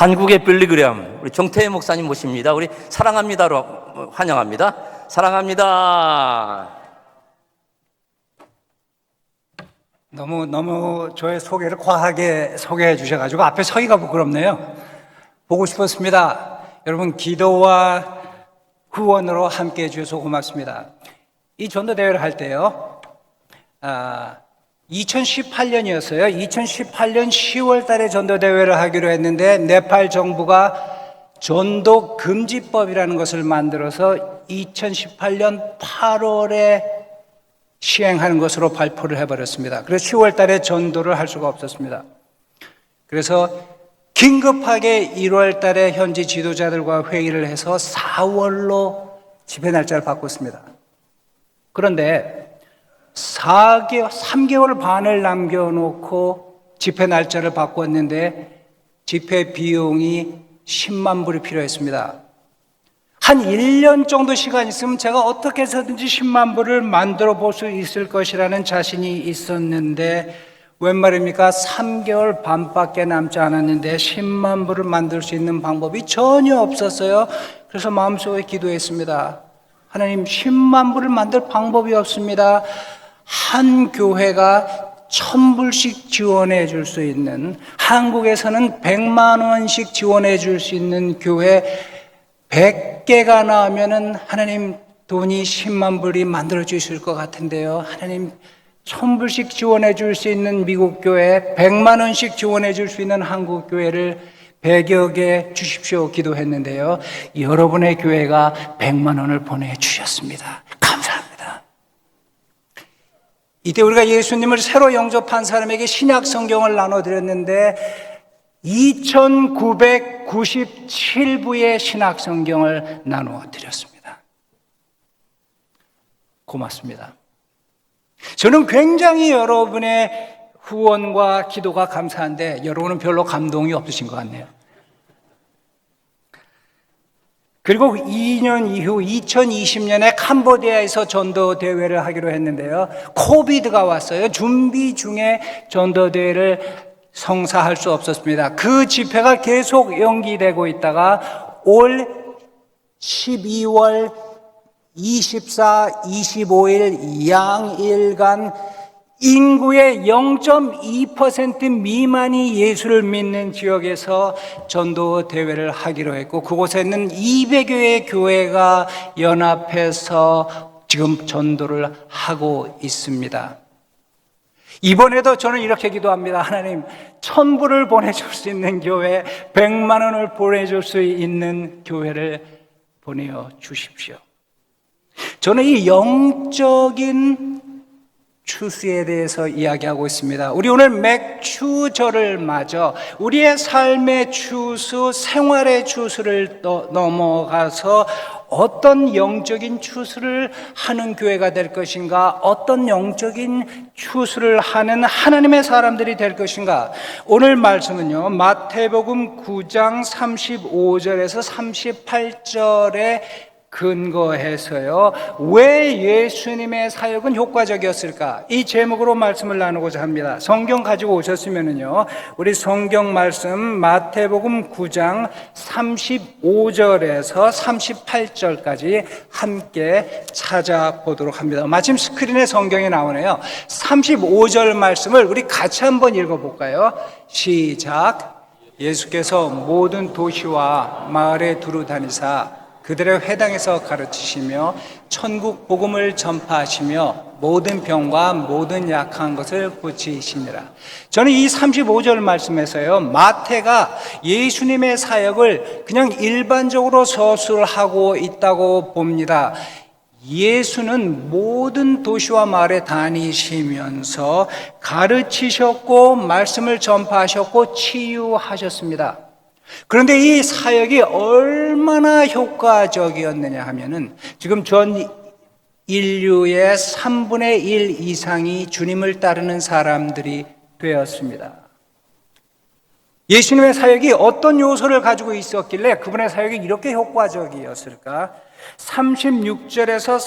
한국의 빌리그램 우리 정태희 목사님 모십니다. 우리 사랑합니다로 환영합니다. 사랑합니다. 너무 저의 소개를 과하게 소개해 주셔가지고 앞에 서기가 부끄럽네요. 보고 싶었습니다. 여러분 기도와 후원으로 함께 해주셔서 고맙습니다. 이 전도대회를 할 때요, 2018년이었어요. 2018년 10월 달에 전도대회를 하기로 했는데 네팔 정부가 전도 금지법이라는 것을 만들어서 2018년 8월에 시행하는 것으로 발표를 해버렸습니다. 그래서 10월 달에 전도를 할 수가 없었습니다. 그래서 긴급하게 1월 달에 현지 지도자들과 회의를 해서 4월로 집회 날짜를 바꿨습니다. 그런데 3개월 반을 남겨놓고 집회 날짜를 바꿨는데 집회 비용이 10만 불이 필요했습니다. 한 1년 정도 시간이 있으면 제가 어떻게 해서든지 10만 불을 만들어 볼 수 있을 것이라는 자신이 있었는데 웬 말입니까? 3개월 반밖에 남지 않았는데 10만 불을 만들 수 있는 방법이 전혀 없었어요. 그래서 마음속에 기도했습니다. 하나님, 10만 불을 만들 방법이 없습니다. 한 교회가 1,000불씩 지원해 줄 수 있는, 한국에서는 100만 원씩 지원해 줄 수 있는 교회 100개가 나오면은 하나님 돈이 10만 불이 만들어 주실 것 같은데요. 하나님 1,000불씩 지원해 줄 수 있는 미국 교회, 100만 원씩 지원해 줄 수 있는 한국 교회를 100여 개 주십시오 기도했는데요. 여러분의 교회가 100만 원을 보내주셨습니다. 감사합니다. 이때 우리가 예수님을 새로 영접한 사람에게 신약 성경을 나눠드렸는데 2997부의 신약 성경을 나누어 드렸습니다. 고맙습니다. 저는 굉장히 여러분의 후원과 기도가 감사한데 여러분은 별로 감동이 없으신 것 같네요. 그리고 2년 이후 2020년에 캄보디아에서 전도대회를 하기로 했는데요. 코비드가 왔어요. 준비 중에 전도대회를 성사할 수 없었습니다. 그 집회가 계속 연기되고 있다가 올 12월 24, 25일 양일간 인구의 0.2% 미만이 예수를 믿는 지역에서 전도 대회를 하기로 했고 그곳에는 200여의 교회가 연합해서 지금 전도를 하고 있습니다. 이번에도 저는 이렇게 기도합니다. 하나님, 1,000불을 보내줄 수 있는 교회, 100만 원을 보내줄 수 있는 교회를 보내어 주십시오. 저는 이 영적인 추수에 대해서 이야기하고 있습니다. 우리 오늘 맥추절을 맞아 우리의 삶의 추수, 생활의 추수를 넘어가서 어떤 영적인 추수를 하는 교회가 될 것인가, 어떤 영적인 추수를 하는 하나님의 사람들이 될 것인가. 오늘 말씀은요, 마태복음 9장 35절에서 38절에 근거해서요, 왜 예수님의 사역은 효과적이었을까? 이 제목으로 말씀을 나누고자 합니다. 성경 가지고 오셨으면은요, 우리 성경 말씀 마태복음 9장 35절에서 38절까지 함께 찾아보도록 합니다. 마침 스크린에 성경이 나오네요. 35절 말씀을 우리 같이 한번 읽어볼까요? 시작. 예수께서 모든 도시와 마을에 두루 다니사 그들의 회당에서 가르치시며 천국 복음을 전파하시며 모든 병과 모든 약한 것을 고치시니라. 저는 이 35절 말씀에서요, 마태가 예수님의 사역을 그냥 일반적으로 서술하고 있다고 봅니다. 예수는 모든 도시와 마을에 다니시면서 가르치셨고 말씀을 전파하셨고 치유하셨습니다. 그런데 이 사역이 얼마나 효과적이었느냐 하면은 지금 전 인류의 3분의 1 이상이 주님을 따르는 사람들이 되었습니다. 예수님의 사역이 어떤 요소를 가지고 있었길래 그분의 사역이 이렇게 효과적이었을까? 36절에서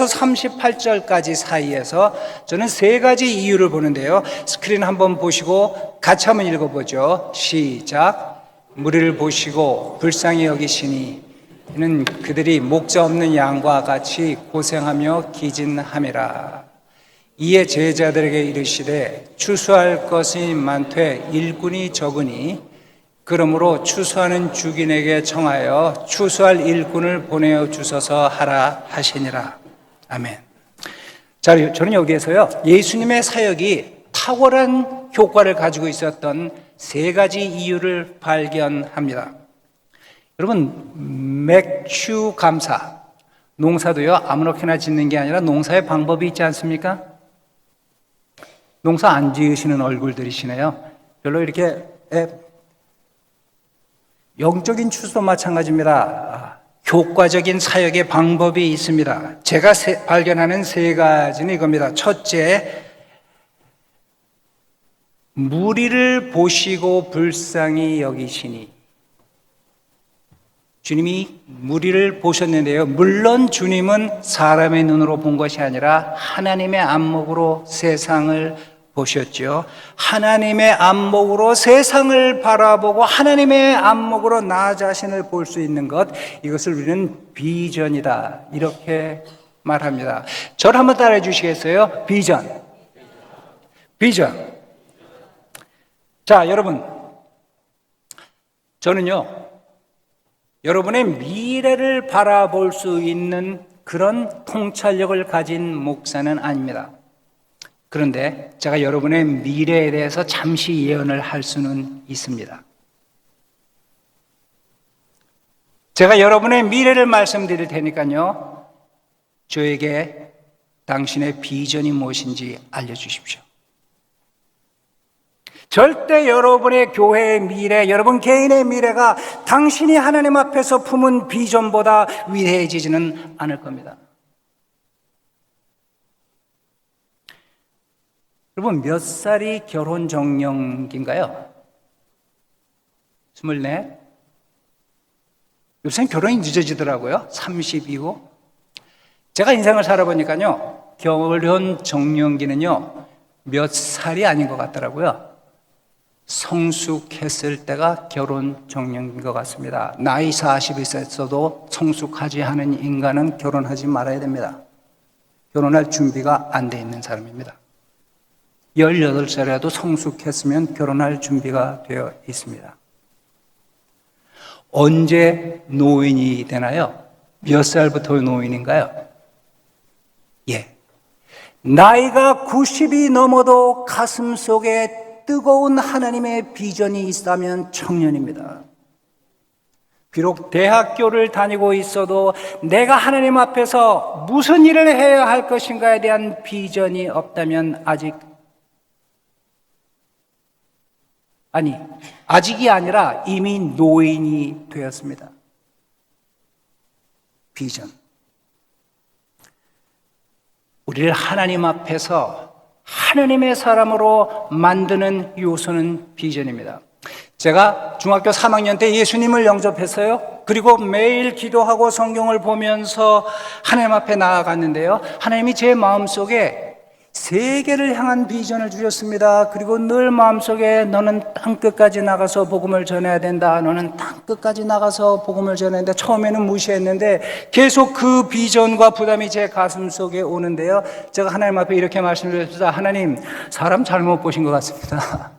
38절까지 사이에서 저는 세 가지 이유를 보는데요. 스크린 한번 보시고 같이 한번 읽어보죠. 시작. 무리를 보시고 불쌍히 여기시니 이는 그들이 목자 없는 양과 같이 고생하며 기진함이라. 이에 제자들에게 이르시되 추수할 것이 많되 일꾼이 적으니 그러므로 추수하는 주인에게 청하여 추수할 일꾼을 보내어 주소서 하라 하시니라. 아멘. 자, 저는 여기에서요, 예수님의 사역이 탁월한 효과를 가지고 있었던 세 가지 이유를 발견합니다. 여러분, 맥주 감사, 농사도요 아무렇게나 짓는 게 아니라 농사의 방법이 있지 않습니까? 농사 안 지으시는 얼굴들이시네요. 별로 이렇게 영적인 추수도 마찬가지입니다. 효과적인 사역의 방법이 있습니다. 제가 발견하는 세 가지는 이겁니다. 첫째, 무리를 보시고 불쌍히 여기시니. 주님이 무리를 보셨는데요. 물론 주님은 사람의 눈으로 본 것이 아니라 하나님의 안목으로 세상을 보셨죠. 하나님의 안목으로 세상을 바라보고 하나님의 안목으로 나 자신을 볼 수 있는 것, 이것을 우리는 비전이다, 이렇게 말합니다. 저를 한번 따라해 주시겠어요? 비전. 자, 여러분, 저는요 여러분의 미래를 바라볼 수 있는 그런 통찰력을 가진 목사는 아닙니다. 그런데 제가 여러분의 미래에 대해서 잠시 예언을 할 수는 있습니다. 제가 여러분의 미래를 말씀드릴 테니까요, 저에게 당신의 비전이 무엇인지 알려주십시오. 절대 여러분의 교회의 미래, 여러분 개인의 미래가 당신이 하나님 앞에서 품은 비전보다 위대해지지는 않을 겁니다. 여러분, 몇 살이 결혼 적령기인가요? 24? 요새는 결혼이 늦어지더라고요. 30이고. 제가 인생을 살아보니까요, 결혼 적령기는요 몇 살이 아닌 것 같더라고요. 성숙했을 때가 결혼 적령인 것 같습니다. 나이 40이 있어도 성숙하지 않은 인간은 결혼하지 말아야 됩니다. 결혼할 준비가 안 돼 있는 사람입니다. 18살이라도 성숙했으면 결혼할 준비가 되어 있습니다. 언제 노인이 되나요? 몇 살부터 노인인가요? 나이가 90이 넘어도 가슴 속에 뜨거운 하나님의 비전이 있다면 청년입니다. 비록 대학교를 다니고 있어도 내가 하나님 앞에서 무슨 일을 해야 할 것인가에 대한 비전이 없다면 아직이 아니라 이미 노인이 되었습니다. 비전. 우리를 하나님 앞에서 하나님의 사람으로 만드는 요소는 비전입니다. 제가 중학교 3학년 때 예수님을 영접했어요. 그리고 매일 기도하고 성경을 보면서 하나님 앞에 나아갔는데요, 하나님이 제 마음속에 세계를 향한 비전을 주셨습니다. 그리고 늘 마음속에 너는 땅끝까지 나가서 복음을 전해야 된다, 너는 땅끝까지 나가서 복음을 전해야 된다. 처음에는 무시했는데 계속 그 비전과 부담이 제 가슴 속에 오는데요, 제가 하나님 앞에 이렇게 말씀드렸습니다. 하나님, 사람 잘못 보신 것 같습니다.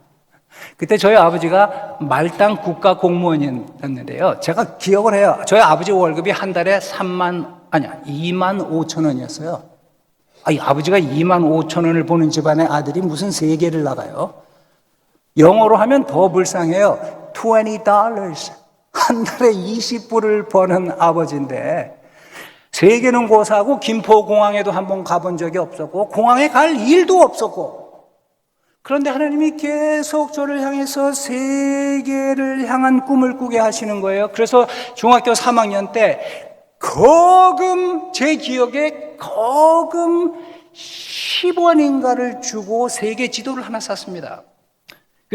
그때 저희 아버지가 말단 국가 공무원이었는데요, 제가 기억을 해요. 저희 아버지 월급이 한 달에 2만 5천 원이었어요. 아버지가 2만 5천 원을 버는 집안의 아들이 무슨 세계를 나가요? 영어로 하면 더 불쌍해요. $20. 한 달에 20불을 버는 아버지인데 세계는 고사하고 김포공항에도 한번 가본 적이 없었고 공항에 갈 일도 없었고, 그런데 하나님이 계속 저를 향해서 세계를 향한 꿈을 꾸게 하시는 거예요. 그래서 중학교 3학년 때 제 기억에 거금 10원인가를 주고 세계 지도를 하나 샀습니다.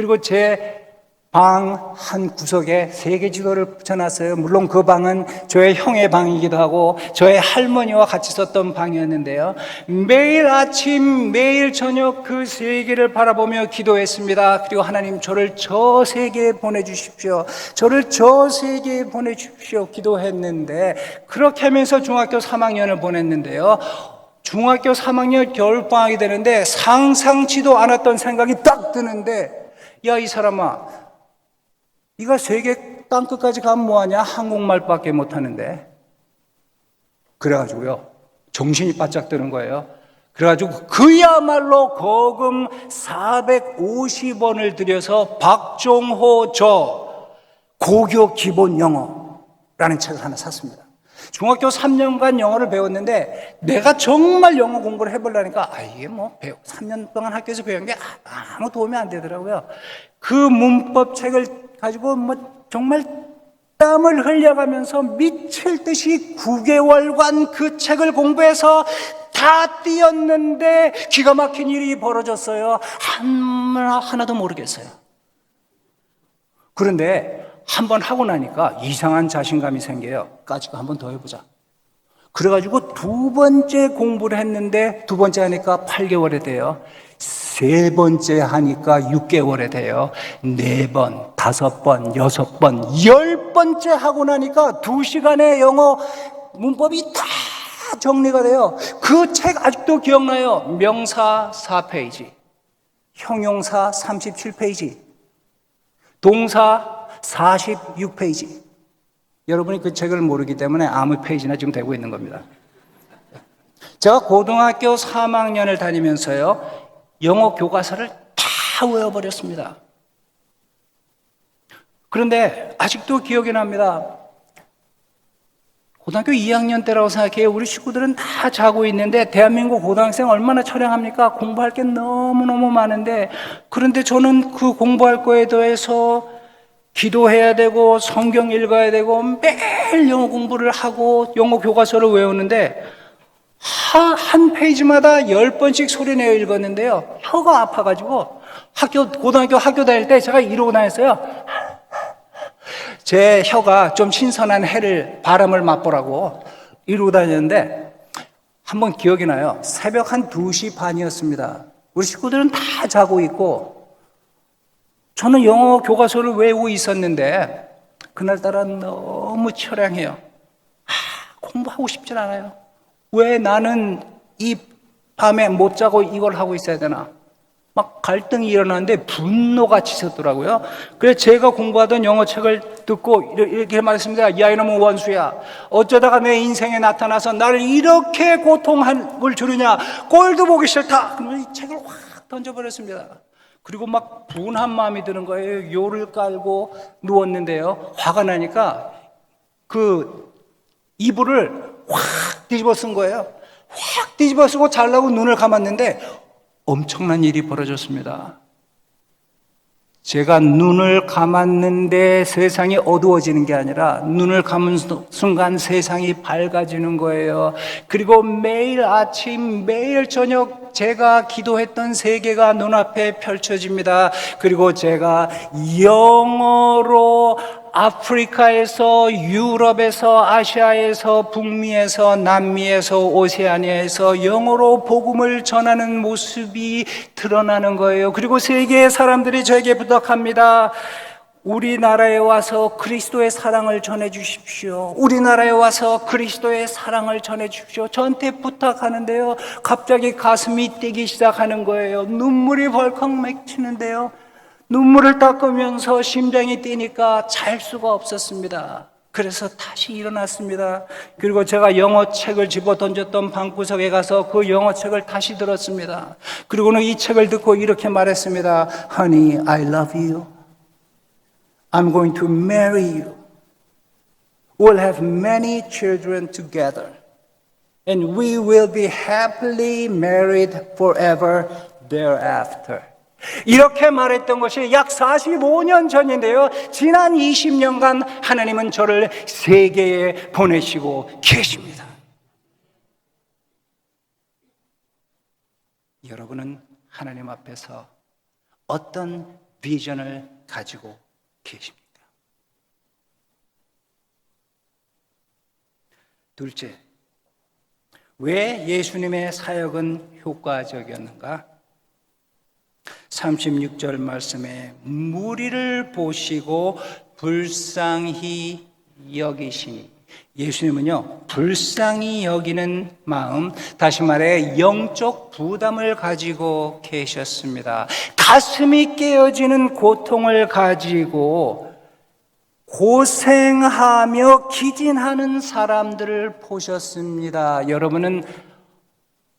그리고 제 방 한 구석에 세계 지도를 붙여놨어요. 물론 그 방은 저의 형의 방이기도 하고 저의 할머니와 같이 썼던 방이었는데요. 매일 아침, 매일 저녁 그 세계를 바라보며 기도했습니다. 그리고 하나님, 저를 저 세계에 보내주십시오. 저를 저 세계에 보내주십시오. 기도했는데, 그렇게 하면서 중학교 3학년을 보냈는데요. 중학교 3학년 겨울방학이 되는데 상상치도 않았던 생각이 딱 드는데, 야, 이 사람아, 네가 세계 땅끝까지 가면 뭐하냐? 한국말밖에 못하는데. 그래가지고요, 정신이 바짝 드는 거예요. 그래가지고 그야말로 거금 450원을 들여서 박종호 저 고교 기본 영어라는 책을 하나 샀습니다. 중학교 3년간 영어를 배웠는데 내가 정말 영어 공부를 해보려니까 이게 뭐 3년 동안 학교에서 배운 게 아무 도움이 안 되더라고요. 그 문법 책을 가지고 뭐 정말 땀을 흘려가면서 미칠 듯이 9개월간 그 책을 공부해서 다 띄었는데 기가 막힌 일이 벌어졌어요. 하나도 모르겠어요. 그런데 한번 하고 나니까 이상한 자신감이 생겨요. 까짓거 한번 더 해보자. 그래가지고 두 번째 공부를 했는데 두 번째 하니까 8개월이 돼요. 세 번째 하니까 6개월에 돼요. 4번, 5번, 6번, 10번째 하고 나니까 2시간의 영어 문법이 다 정리가 돼요. 그 책 아직도 기억나요. 명사 4페이지, 형용사 37페이지, 동사 46페이지. 여러분이 그 책을 모르기 때문에 아무 페이지나 지금 되고 있는 겁니다. 제가 고등학교 3학년을 다니면서요, 영어 교과서를 다 외워버렸습니다. 그런데 아직도 기억이 납니다. 고등학교 2학년 때라고 생각해요. 우리 식구들은 다 자고 있는데 대한민국 고등학생 얼마나 처량합니까? 공부할 게 너무너무 많은데, 그런데 저는 그 공부할 거에 더해서 기도해야 되고 성경 읽어야 되고 매일 영어 공부를 하고 영어 교과서를 외우는데 한 페이지마다 10번씩 소리내어 읽었는데요, 혀가 아파가지고 고등학교 학교 다닐 때 제가 이러고 다녔어요. 제 혀가 좀 신선한 바람을 맛보라고 이러고 다녔는데, 한번 기억이 나요. 새벽 한 2시 반이었습니다. 우리 식구들은 다 자고 있고 저는 영어 교과서를 외우고 있었는데 그날따라 너무 처량해요. 공부하고 싶진 않아요. 왜 나는 이 밤에 못 자고 이걸 하고 있어야 되나? 막 갈등이 일어나는데 분노가 치솟더라고요. 그래서 제가 공부하던 영어 책을 듣고 이렇게 말했습니다. 야, 이놈의 원수야, 어쩌다가 내 인생에 나타나서 나를 이렇게 고통을 주느냐? 꼴도 보기 싫다. 그러면 이 책을 확 던져버렸습니다. 그리고 막 분한 마음이 드는 거예요. 요를 깔고 누웠는데요, 화가 나니까 그 이불을 확 뒤집어 쓴 거예요. 확 뒤집어 쓰고 자려고 눈을 감았는데 엄청난 일이 벌어졌습니다. 제가 눈을 감았는데 세상이 어두워지는 게 아니라 눈을 감은 순간 세상이 밝아지는 거예요. 그리고 매일 아침, 매일 저녁 제가 기도했던 세계가 눈앞에 펼쳐집니다. 그리고 제가 영어로 아프리카에서, 유럽에서, 아시아에서, 북미에서, 남미에서, 오세아니아에서 영어로 복음을 전하는 모습이 드러나는 거예요. 그리고 세계의 사람들이 저에게 부탁합니다. 우리나라에 와서 그리스도의 사랑을 전해 주십시오. 우리나라에 와서 그리스도의 사랑을 전해 주십시오. 저한테 부탁하는데요, 갑자기 가슴이 뛰기 시작하는 거예요. 눈물이 벌컥 맺히는데요, 눈물을 닦으면서 심장이 뛰니까 잘 수가 없었습니다. 그래서 다시 일어났습니다. 그리고 제가 영어 책을 집어 던졌던 방구석에 가서 그 영어 책을 다시 들었습니다. 그리고는 이 책을 듣고 이렇게 말했습니다. Honey, I love you. I'm going to marry you. We'll have many children together. And we will be happily married forever thereafter. 이렇게 말했던 것이 약 45년 전인데요, 지난 20년간 하나님은 저를 세계에 보내시고 계십니다. 여러분은 하나님 앞에서 어떤 비전을 가지고 계십니까? 둘째, 왜 예수님의 사역은 효과적이었는가? 36절 말씀에 무리를 보시고 불쌍히 여기시니, 예수님은요 불쌍히 여기는 마음, 다시 말해 영적 부담을 가지고 계셨습니다. 가슴이 깨어지는 고통을 가지고 고생하며 기진하는 사람들을 보셨습니다. 여러분은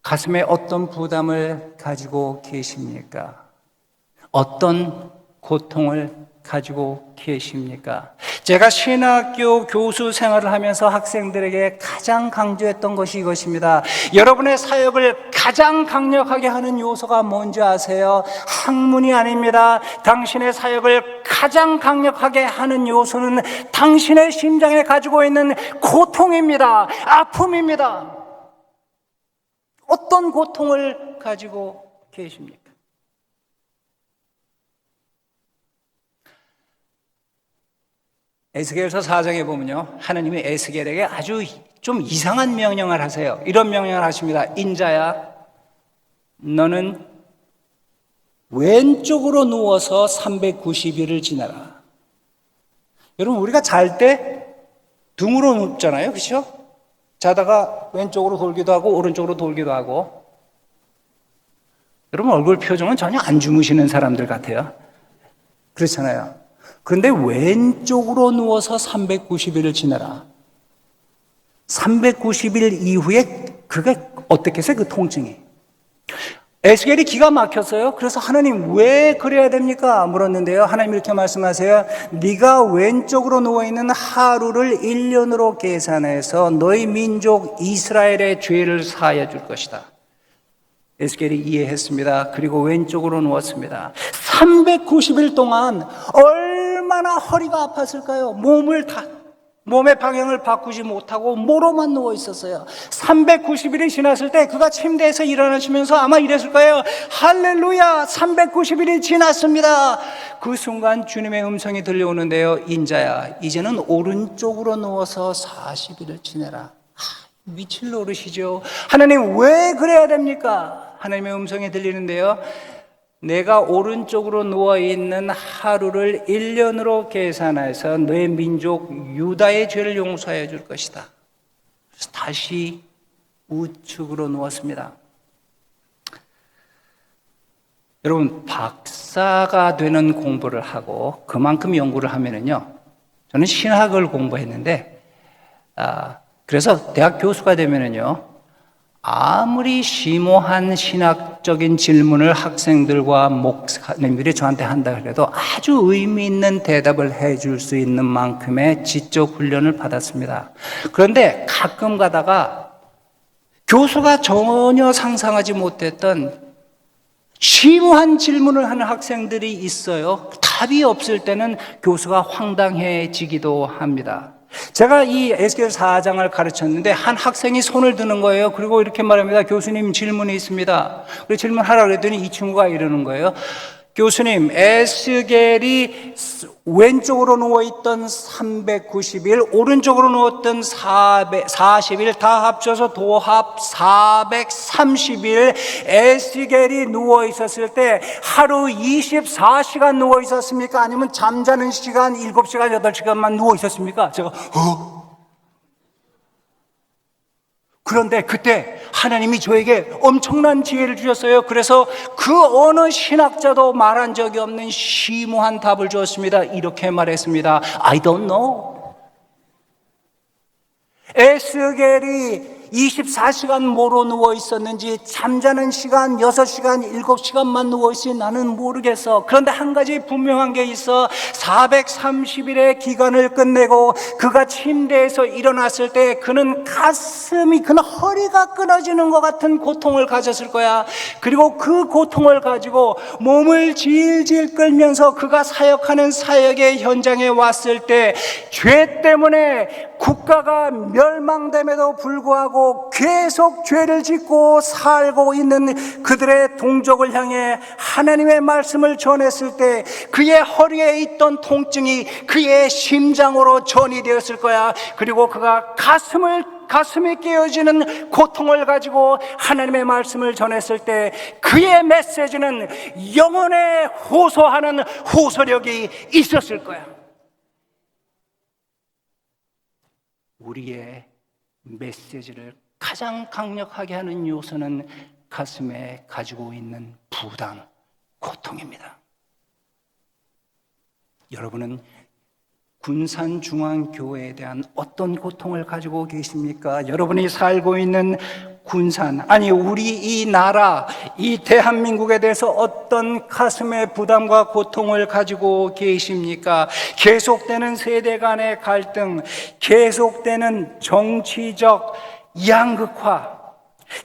가슴에 어떤 부담을 가지고 계십니까? 어떤 고통을 가지고 계십니까? 제가 신학교 교수 생활을 하면서 학생들에게 가장 강조했던 것이 이것입니다. 여러분의 사역을 가장 강력하게 하는 요소가 뭔지 아세요? 학문이 아닙니다. 당신의 사역을 가장 강력하게 하는 요소는 당신의 심장에 가지고 있는 고통입니다. 아픔입니다. 어떤 고통을 가지고 계십니까? 에스겔서 4장에 보면요, 하나님이 에스겔에게 아주 좀 이상한 명령을 하세요. 이런 명령을 하십니다. 인자야, 너는 왼쪽으로 누워서 390일을 지내라. 여러분, 우리가 잘 때 등으로 눕잖아요, 그렇죠? 자다가 왼쪽으로 돌기도 하고 오른쪽으로 돌기도 하고. 여러분, 얼굴 표정은 전혀 안 주무시는 사람들 같아요. 그렇잖아요. 그런데 왼쪽으로 누워서 390일을 지내라. 390일 이후에 그게 어떻게 해서 그 통증이. 에스겔이 기가 막혔어요. 그래서 하나님 왜 그래야 됩니까? 물었는데요. 하나님 이렇게 말씀하세요. 네가 왼쪽으로 누워있는 하루를 1년으로 계산해서 너희 민족 이스라엘의 죄를 사하여 줄 것이다. 에스겔이 이해했습니다. 그리고 왼쪽으로 누웠습니다. 390일 동안 얼마나 허리가 아팠을까요? 몸의 방향을 바꾸지 못하고 모로만 누워 있었어요. 390일이 지났을 때 그가 침대에서 일어나시면서 아마 이랬을 거예요. 할렐루야, 390일이 지났습니다. 그 순간 주님의 음성이 들려오는데요. 인자야, 이제는 오른쪽으로 누워서 40일을 지내라. 미칠 노릇이죠. 하나님 왜 그래야 됩니까? 하나님의 음성이 들리는데요. 내가 오른쪽으로 누워있는 하루를 1년으로 계산해서 너의 민족 유다의 죄를 용서해 줄 것이다. 그래서 다시 우측으로 누웠습니다. 여러분, 박사가 되는 공부를 하고 그만큼 연구를 하면은요, 저는 신학을 공부했는데, 그래서 대학 교수가 되면은요, 아무리 심오한 신학적인 질문을 학생들과 목사님들이 저한테 한다 그래도 아주 의미 있는 대답을 해줄 수 있는 만큼의 지적 훈련을 받았습니다. 그런데 가끔 가다가 교수가 전혀 상상하지 못했던 심오한 질문을 하는 학생들이 있어요. 답이 없을 때는 교수가 황당해지기도 합니다. 제가 이 에스겔 4장을 가르쳤는데 한 학생이 손을 드는 거예요. 그리고 이렇게 말합니다. 교수님, 질문이 있습니다. 그래서 질문하라고 그랬더니 이 친구가 이러는 거예요. 교수님, 에스겔이 왼쪽으로 누워있던 390일, 오른쪽으로 누웠던 40일, 다 합쳐서 도합 430일, 에스겔이 누워있었을 때 하루 24시간 누워있었습니까? 아니면 잠자는 시간 7시간, 8시간만 누워있었습니까? 제가 그런데 그때 하나님이 저에게 엄청난 지혜를 주셨어요. 그래서 그 어느 신학자도 말한 적이 없는 심오한 답을 주었습니다. 이렇게 말했습니다. I don't know. 에스겔이 24시간 뭐로 누워 있었는지, 잠자는 시간 6시간, 7시간만 누워 있으니 나는 모르겠어. 그런데 한 가지 분명한 게 있어. 430일의 기간을 끝내고 그가 침대에서 일어났을 때 그는 그는 허리가 끊어지는 것 같은 고통을 가졌을 거야. 그리고 그 고통을 가지고 몸을 질질 끌면서 그가 사역하는 사역의 현장에 왔을 때 죄 때문에 국가가 멸망됨에도 불구하고 불구하고 계속 죄를 짓고 살고 있는 그들의 동족을 향해 하나님의 말씀을 전했을 때 그의 허리에 있던 통증이 그의 심장으로 전이되었을 거야. 그리고 그가 가슴이 깨어지는 고통을 가지고 하나님의 말씀을 전했을 때 그의 메시지는 영혼에 호소하는 호소력이 있었을 거야. 우리의 메시지를 가장 강력하게 하는 요소는 가슴에 가지고 있는 부담, 고통입니다. 여러분은 군산중앙교회에 대한 어떤 고통을 가지고 계십니까? 여러분이 살고 있는 군산, 아니 우리 이 나라, 이 대한민국에 대해서 어떤 가슴의 부담과 고통을 가지고 계십니까? 계속되는 세대 간의 갈등, 계속되는 정치적 양극화,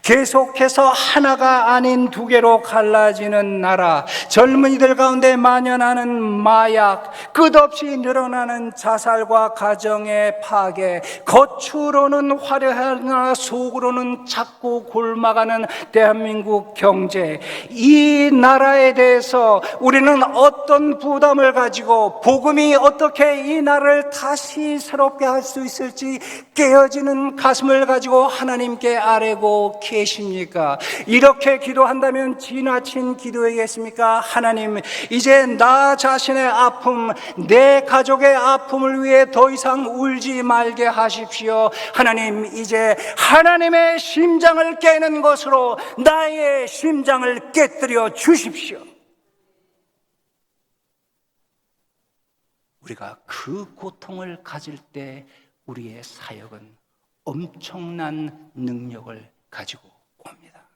계속해서 하나가 아닌 두 개로 갈라지는 나라, 젊은이들 가운데 만연하는 마약, 끝없이 늘어나는 자살과 가정의 파괴, 겉으로는 화려하나 속으로는 자꾸 골마가는 대한민국 경제, 이 나라에 대해서 우리는 어떤 부담을 가지고 복음이 어떻게 이 나라를 다시 새롭게 할 수 있을지 깨어지는 가슴을 가지고 하나님께 아뢰고 계십니까? 이렇게 기도한다면 지나친 기도이겠습니까? 하나님, 이제 나 자신의 아픔, 내 가족의 아픔을 위해 더 이상 울지 말게 하십시오. 하나님, 이제 하나님의 심장을 깨는 것으로 나의 심장을 깨뜨려 주십시오. 우리가 그 고통을 가질 때 우리의 사역은 엄청난 능력을 가지고 옵니다.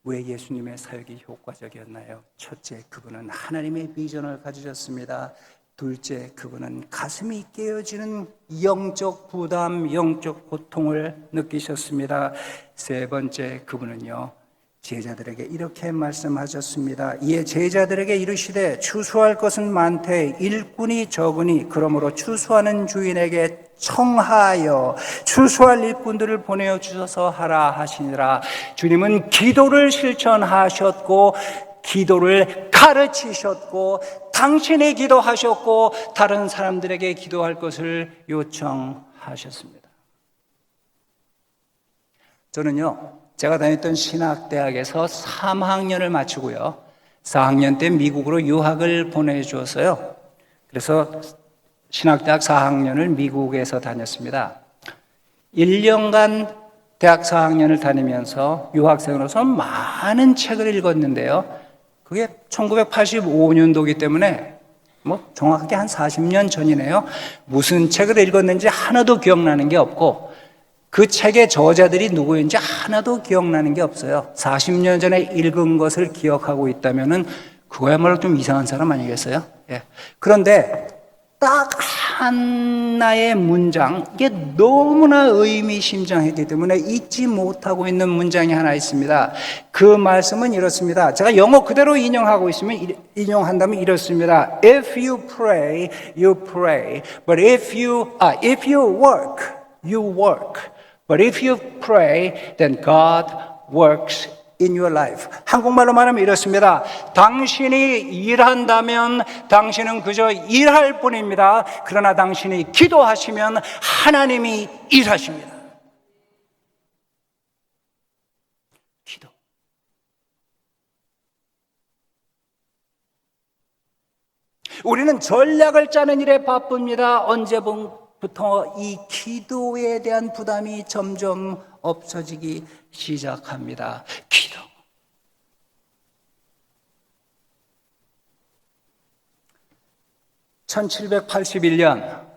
왜 예수님의 사역이 효과적이었나요? 첫째, 그분은 하나님의 비전을 가지셨습니다. 둘째, 그분은 가슴이 깨어지는 영적 부담, 영적 고통을 느끼셨습니다. 세 번째, 그분은요, 제자들에게 이렇게 말씀하셨습니다. 이에 제자들에게 이르시되 추수할 것은 많되 일꾼이 적으니 그러므로 추수하는 주인에게 청하여 추수할 일꾼들을 보내어 주셔서 하라 하시니라. 주님은 기도를 실천하셨고 기도를 가르치셨고 당신이 기도하셨고 다른 사람들에게 기도할 것을 요청하셨습니다. 저는요, 제가 다녔던 신학대학에서 3학년을 마치고요, 4학년 때 미국으로 유학을 보내주었어요. 그래서 신학대학 4학년을 미국에서 다녔습니다. 1년간 대학 4학년을 다니면서 유학생으로서 많은 책을 읽었는데요, 그게 1985년도이기 때문에 정확하게 한 40년 전이네요. 무슨 책을 읽었는지 하나도 기억나는 게 없고 그 책의 저자들이 누구인지 하나도 기억나는 게 없어요. 40년 전에 읽은 것을 기억하고 있다면은 그거야말로 좀 이상한 사람 아니겠어요? 예. 그런데 딱 하나의 문장, 이게 너무나 의미심장했기 때문에 잊지 못하고 있는 문장이 하나 있습니다. 그 말씀은 이렇습니다. 제가 영어 그대로 인용한다면 이렇습니다. If you pray, you pray. But if you work, you work. But if you pray, then God works in your life. 한국말로 말하면 이렇습니다. 당신이 일한다면 당신은 그저 일할 뿐입니다. 그러나 당신이 기도하시면 하나님이 일하십니다. 기도. 우리는 전략을 짜는 일에 바쁩니다. 언제부터 이 기도에 대한 부담이 점점 없어지기 시작합니다. 기도. (1781년)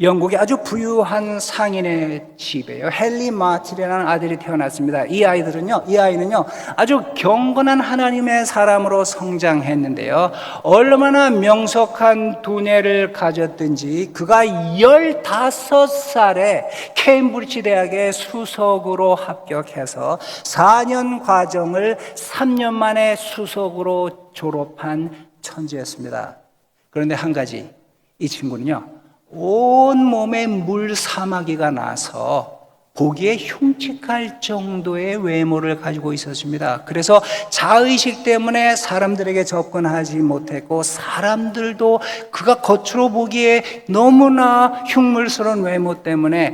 영국의 아주 부유한 상인의 집에요, 헨리 마틴이라는 아들이 태어났습니다. 이 아이는요 아주 경건한 하나님의 사람으로 성장했는데요, 얼마나 명석한 두뇌를 가졌든지 그가 15살에 케임브리지 대학의 수석으로 합격해서 4년 과정을 3년 만에 수석으로 졸업한 천재였습니다. 그런데 한 가지, 이 친구는요 온몸에 물사마귀가 나서 보기에 흉측할 정도의 외모를 가지고 있었습니다. 그래서 자의식 때문에 사람들에게 접근하지 못했고, 사람들도 그가 겉으로 보기에 너무나 흉물스러운 외모 때문에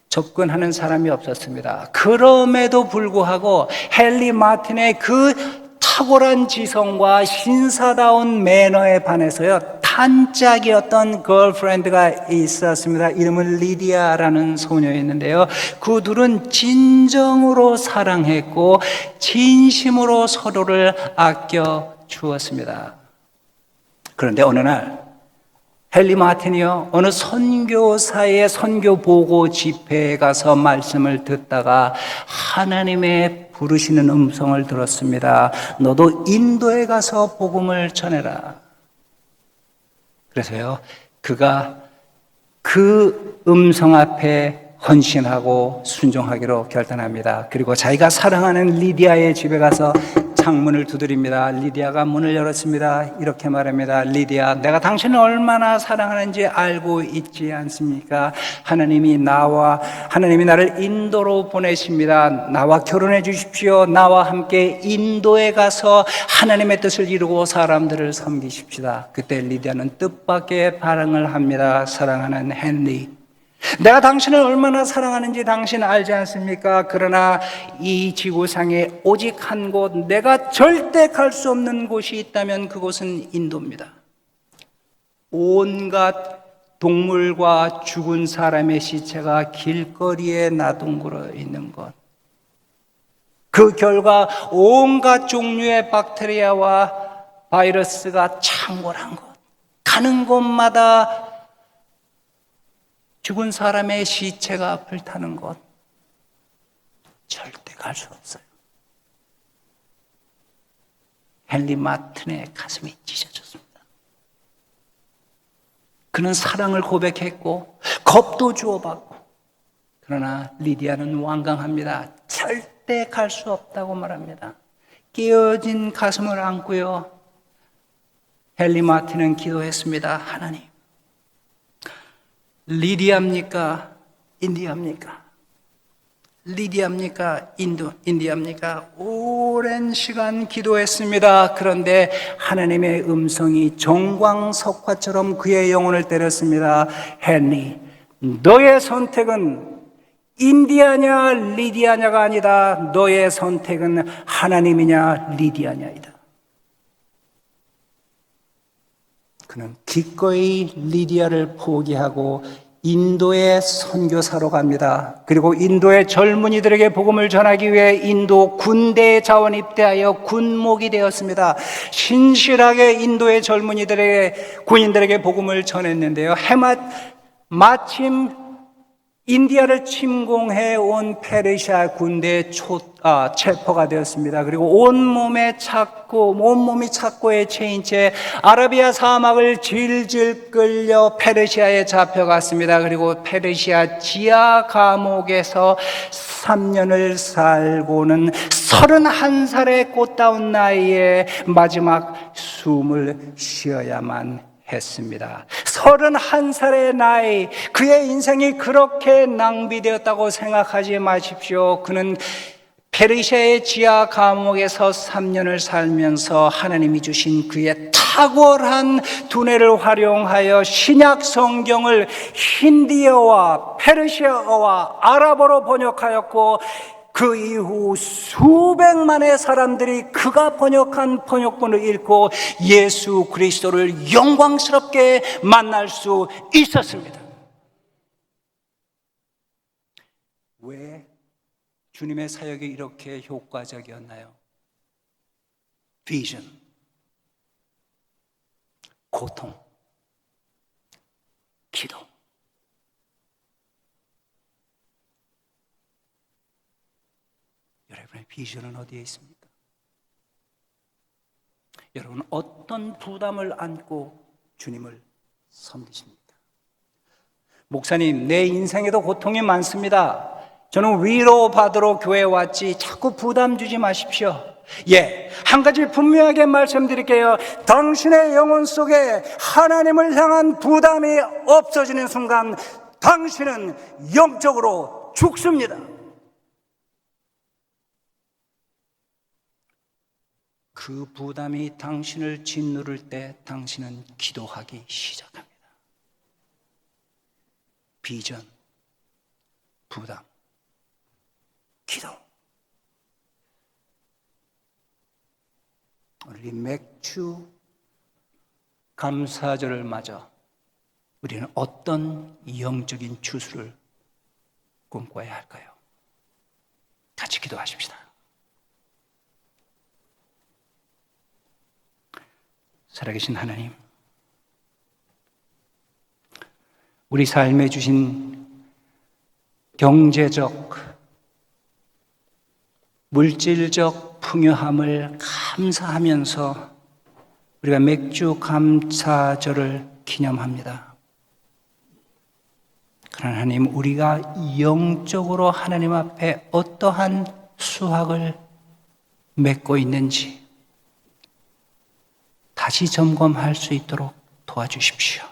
접근하는 사람이 없었습니다. 그럼에도 불구하고 헨리 마틴의 그 탁월한 지성과 신사다운 매너에 반해서요, 단짝이었던 걸프렌드가 있었습니다. 이름은 리디아라는 소녀였는데요, 그 둘은 진정으로 사랑했고 진심으로 서로를 아껴 주었습니다. 그런데 어느 날 헨리 마틴이요, 어느 선교사의 선교 보고 집회에 가서 말씀을 듣다가 하나님의 부르시는 음성을 들었습니다. 너도 인도에 가서 복음을 전해라. 그래서요, 그가 그 음성 앞에 헌신하고 순종하기로 결단합니다. 그리고 자기가 사랑하는 리디아의 집에 가서 창문을 두드립니다. 리디아가 문을 열었습니다. 이렇게 말합니다. 리디아, 내가 당신을 얼마나 사랑하는지 알고 있지 않습니까? 하나님이 나를 인도로 보내십니다. 나와 결혼해 주십시오. 나와 함께 인도에 가서 하나님의 뜻을 이루고 사람들을 섬기십시다. 그때 리디아는 뜻밖의 반응을 합니다. 사랑하는 헨리, 내가 당신을 얼마나 사랑하는지 당신 알지 않습니까? 그러나 이 지구상에 오직 한 곳, 내가 절대 갈 수 없는 곳이 있다면 그곳은 인도입니다. 온갖 동물과 죽은 사람의 시체가 길거리에 나둥그러 있는 것, 그 결과 온갖 종류의 박테리아와 바이러스가 창궐한 것, 가는 곳마다 죽은 사람의 시체가 불타는 곳, 절대 갈 수 없어요. 헨리 마틴의 가슴이 찢어졌습니다. 그는 사랑을 고백했고 겁도 주고받고, 그러나 리디아는 완강합니다. 절대 갈 수 없다고 말합니다. 깨어진 가슴을 안고요, 헨리 마틴은 기도했습니다. 하나님, 리디아입니까? 인디아입니까? 리디아입니까? 인디아입니까? 오랜 시간 기도했습니다. 그런데 하나님의 음성이 정광석화처럼 그의 영혼을 때렸습니다. 헨리, 너의 선택은 인디아냐 리디아냐가 아니다. 너의 선택은 하나님이냐 리디아냐이다. 그는 기꺼이 리디아를 포기하고 인도의 선교사로 갑니다. 그리고 인도의 젊은이들에게 복음을 전하기 위해 인도 군대에 자원 입대하여 군목이 되었습니다. 신실하게 인도의 군인들에게 복음을 전했는데요, 마침 인디아를 침공해 온 페르시아 군대에 체포가 되었습니다. 그리고 온몸이 착고에 채인 채 아라비아 사막을 질질 끌려 페르시아에 잡혀갔습니다. 그리고 페르시아 지하 감옥에서 3년을 살고는 31살의 꽃다운 나이에 마지막 숨을 쉬어야만 했습니다. 31살의 나이, 그의 인생이 그렇게 낭비되었다고 생각하지 마십시오. 그는 페르시아의 지하 감옥에서 3년을 살면서 하나님이 주신 그의 탁월한 두뇌를 활용하여 신약 성경을 힌디어와 페르시아어와 아랍어로 번역하였고, 그 이후 수백만의 사람들이 그가 번역한 번역본을 읽고 예수 그리스도를 영광스럽게 만날 수 있었습니다. 왜 주님의 사역이 이렇게 효과적이었나요? 비전, 고통, 기도. 여러분의 비전은 어디에 있습니까? 여러분은 어떤 부담을 안고 주님을 섬기십니까? 목사님, 내 인생에도 고통이 많습니다. 저는 위로받으러 교회에 왔지 자꾸 부담 주지 마십시오. 한 가지 분명하게 말씀드릴게요. 당신의 영혼 속에 하나님을 향한 부담이 없어지는 순간 당신은 영적으로 죽습니다. 그 부담이 당신을 짓누를 때 당신은 기도하기 시작합니다. 비전, 부담, 기도. 우리 맥주 감사절을 맞아 우리는 어떤 영적인 추수를 꿈꿔야 할까요? 같이 기도하십시다. 살아계신 하나님, 우리 삶에 주신 경제적, 물질적 풍요함을 감사하면서 우리가 맥주 감사절을 기념합니다. 그러나 하나님, 우리가 영적으로 하나님 앞에 어떠한 수확을 맺고 있는지 다시 점검할 수 있도록 도와주십시오.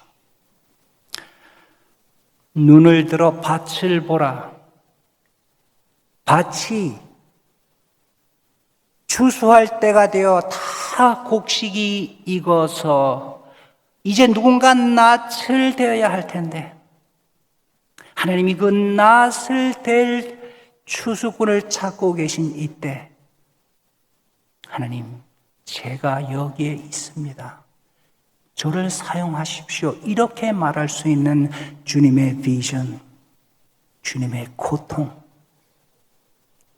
눈을 들어 밭을 보라. 밭이 추수할 때가 되어 다 곡식이 익어서 이제 누군가 낫을 되어야 할 텐데 하나님이 그 낫을 될 추수꾼을 찾고 계신 이때 하나님, 제가 여기에 있습니다. 저를 사용하십시오. 이렇게 말할 수 있는 주님의 비전, 주님의 고통,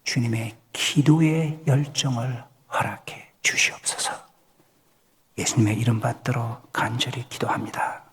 주님의 기도의 열정을 허락해 주시옵소서. 예수님의 이름 받들어 간절히 기도합니다.